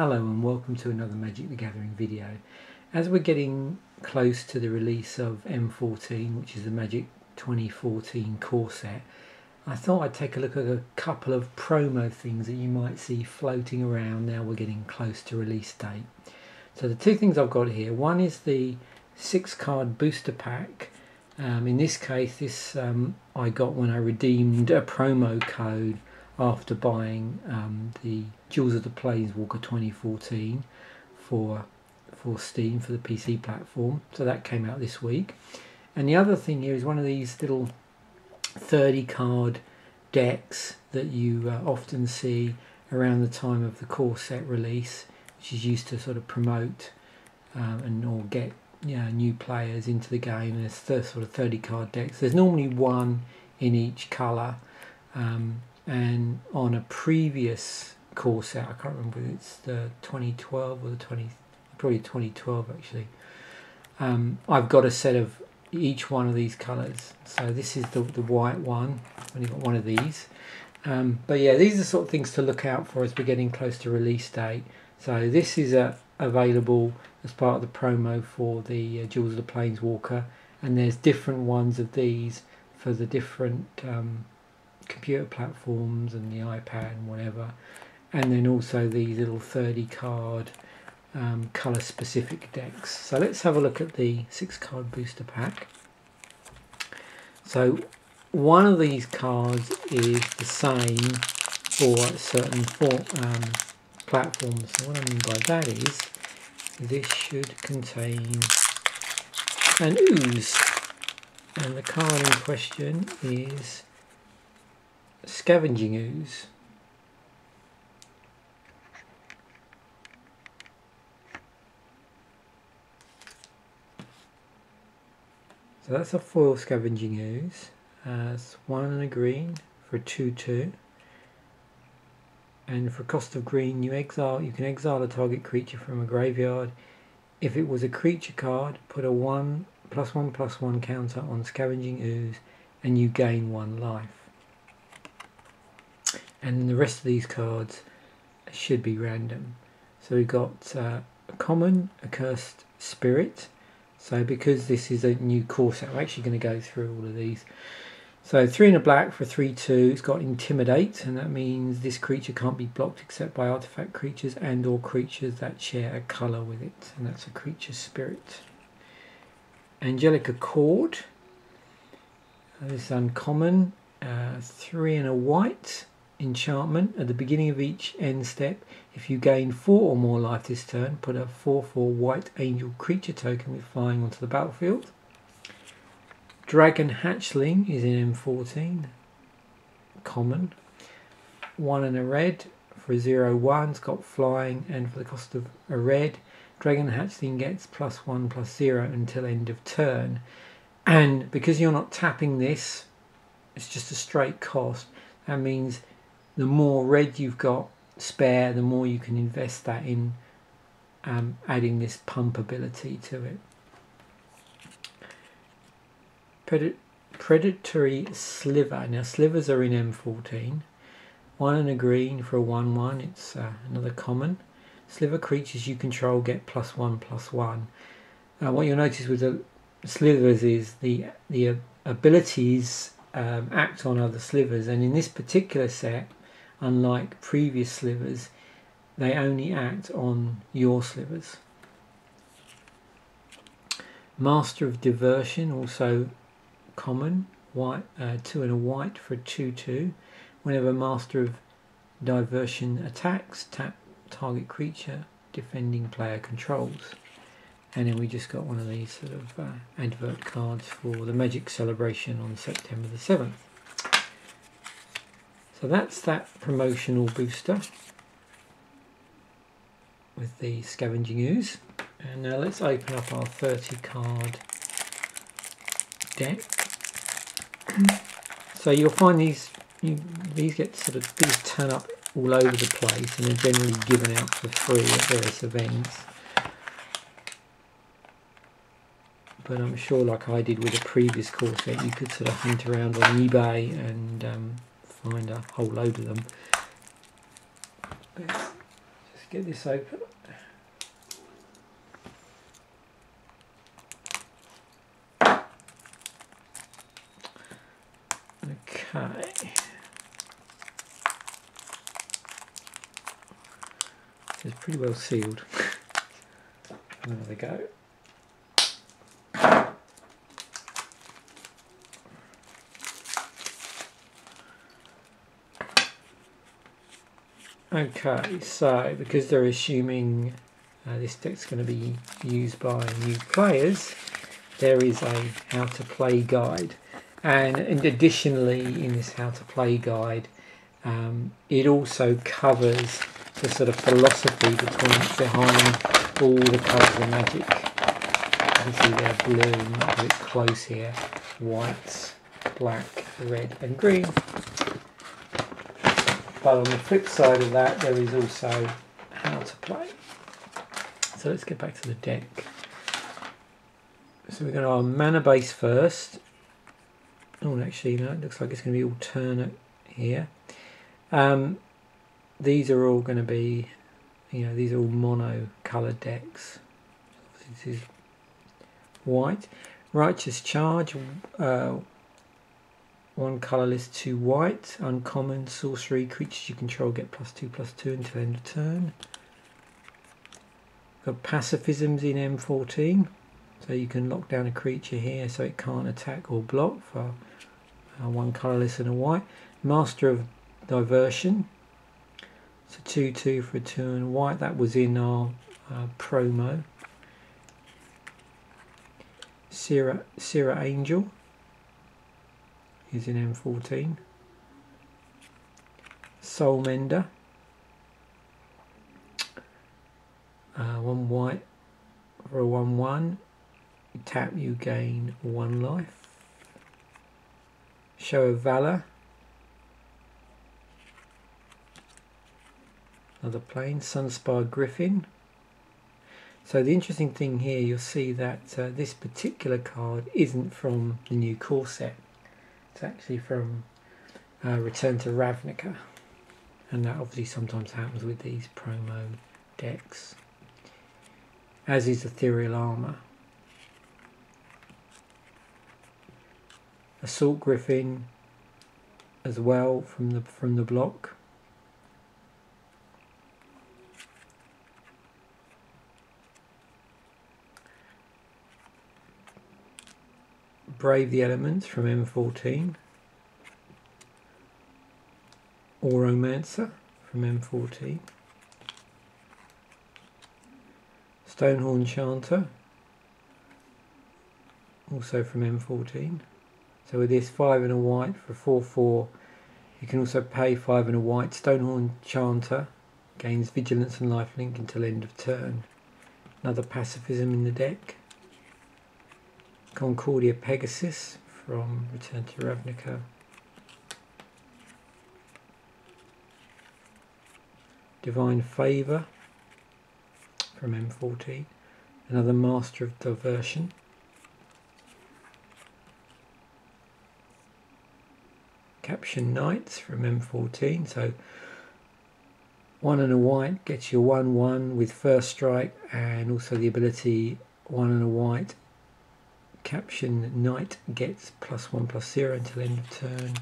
Hello and welcome to another Magic the Gathering video. As we're getting close to the release of M14, which is the Magic 2014 core set, I thought I'd take a look at a couple of promo things that you might see floating around now we're getting close to release date. So the two things I've got here, one is the 6-card booster pack. In this case, I got when I redeemed a promo code after buying the Jewels of the Planeswalker 2014 for Steam, for the PC platform. So that came out this week. And the other thing here is one of these little 30 card decks that you often see around the time of the core set release, which is used to sort of promote or get new players into the game. And there's sort of 30 card decks. There's normally one in each colour. And on a previous core set, I can't remember if it's the 2012 or probably 2012 actually, I've got a set of each one of these colours. So this is the white one, I've only got one of these. But yeah, these are the sort of things to look out for as we're getting close to release date. So this is available as part of the promo for the Jewels of the Planeswalker, and there's different ones of these for the different computer platforms and the iPad and whatever, and then also these little 30 card colour specific decks. So let's have a look at the 6-card booster pack. So one of these cards is the same for certain platforms. So what I mean by that is this should contain an ooze, and the card in question is Scavenging Ooze. So that's a foil Scavenging Ooze. It's 1 and a green for a 2/2. And for a cost of green, you can exile a target creature from a graveyard. If it was a creature card, put a 1/1/1 counter on Scavenging Ooze, and you gain 1 life. And the rest of these cards should be random. So we've got a common, a cursed spirit. So because this is a new core set, I'm actually going to go through all of these. So 3 and a black for 3/2. It's got Intimidate, and that means this creature can't be blocked except by artifact creatures and or creatures that share a colour with it, and that's a creature spirit. Angelic Accord. This is uncommon. 3 and a white. Enchantment. At the beginning of each end step, if you gain 4 or more life this turn, put a 4/4 white angel creature token with flying onto the battlefield. Dragon Hatchling is in M14. Common. 1 and a red for a 0/1. It's got flying, and for the cost of a red, Dragon Hatchling gets +1/+0 until end of turn. And because you're not tapping this, it's just a straight cost. That means the more red you've got spare, the more you can invest that in adding this pump ability to it. Predatory Sliver. Now slivers are in M14. 1 and a green for a 1/1. It's another common. Sliver creatures you control get +1/+1. What you'll notice with the slivers is the abilities act on other slivers, and in this particular set, unlike previous slivers, they only act on your slivers. Master of Diversion, also common, white, 2 and a white for a 2/2. Whenever Master of Diversion attacks, tap target creature defending player controls. And then we just got one of these sort of advert cards for the Magic Celebration on September the 7th. So that's that promotional booster with the Scavenging Ooze. And now let's open up our 30 card deck. So you'll find these turn up all over the place, and they're generally given out for free at various events. But I'm sure, like I did with a previous core set, you could sort of hunt around on eBay and find a whole load of them. Let's just get this open. Okay. It's pretty well sealed. There they go. Okay, so because they're assuming this deck's going to be used by new players, there is a how to play guide, and additionally in this how to play guide it also covers the sort of philosophy behind all the colours of Magic. You can see they're blue, a bit close here, white, black, red and green. But on the flip side of that, there is also how to play. So let's get back to the deck. So we're going to our mana base first. Oh, actually, no, it looks like it's going to be alternate here. These are all going to be, these are all mono coloured decks. This is white. Righteous Charge. One colourless, 2 white, uncommon, sorcery, creatures you control get +2/+2 until end of turn. Got pacifisms in M14, so you can lock down a creature here so it can't attack or block for one colourless and a white. Master of Diversion, so 2/2 for a 2 and a white, that was in our promo. Sierra Angel is in M14. Soul Mender, 1 white for a 1/1. You tap, you gain 1 life. Show of Valor, another plane. Sunspire Griffin. So the interesting thing here, you'll see that this particular card isn't from the new core set. It's actually from Return to Ravnica, and that obviously sometimes happens with these promo decks, as is Ethereal Armor. Assault Griffin as well from the block. Brave the Elements from M14. Oromancer from M14. Stonehorn Chanter, also from M14. So with this 5 and a white for 4/4, you can also pay 5 and a white. Stonehorn Chanter gains Vigilance and Lifelink until end of turn. Another pacifism in the deck. Concordia Pegasus from Return to Ravnica. Divine Favour from M14. Another Master of Diversion. Caption Knights from M14. So 1 and a white gets you 1/1 with first strike, and also the ability 1 and a white. Caption Knight gets +1/+0 until end of turn.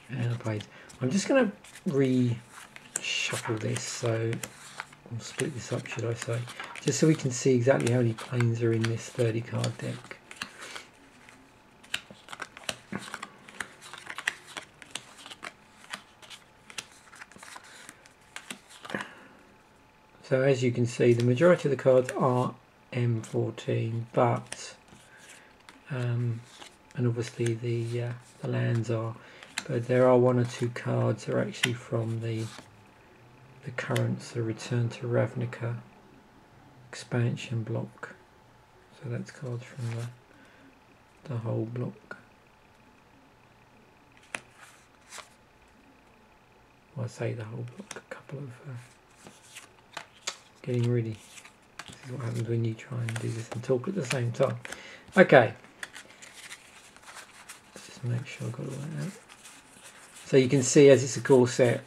And I played. I'm just going to reshuffle this, so I'll split this up, should I say, just so we can see exactly how many planes are in this 30 card deck. So as you can see, the majority of the cards are M14, but and obviously the lands are, but there are 1 or 2 cards that are actually from the current Return to Ravnica expansion block. So that's cards from the whole block. Well, I say the whole block, a couple of getting ready. This is what happens when you try and do this and talk at the same time. Okay. Let's just make sure I got all that out. So you can see, as it's a core set,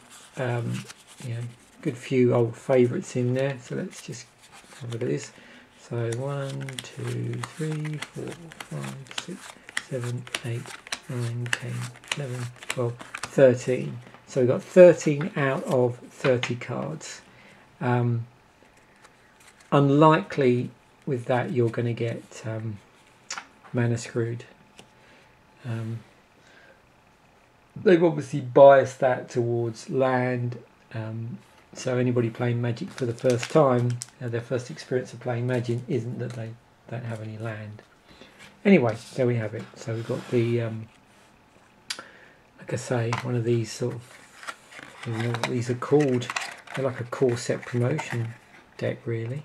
good few old favourites in there, so let's just have a look at this. So 1, 2, 3, 4, 5, 6, 7, 8, 9, 10, 11, 12, 13. So we've got 13 out of 30 cards. Unlikely with that you're going to get Mana Screwed. They've obviously biased that towards land, so anybody playing Magic for the first time, their first experience of playing Magic isn't that they don't have any land. Anyway, there we have it. So we've got the, like I say, one of these sort of, I don't know what these are called, they're like a core set promotion deck really.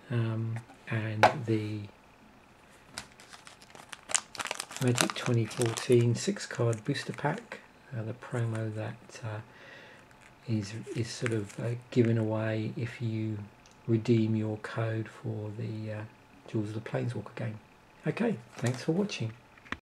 And the Magic 2014 6-card booster pack, the promo that is sort of given away if you redeem your code for the Jewels of the Planeswalker game. Okay, thanks for watching.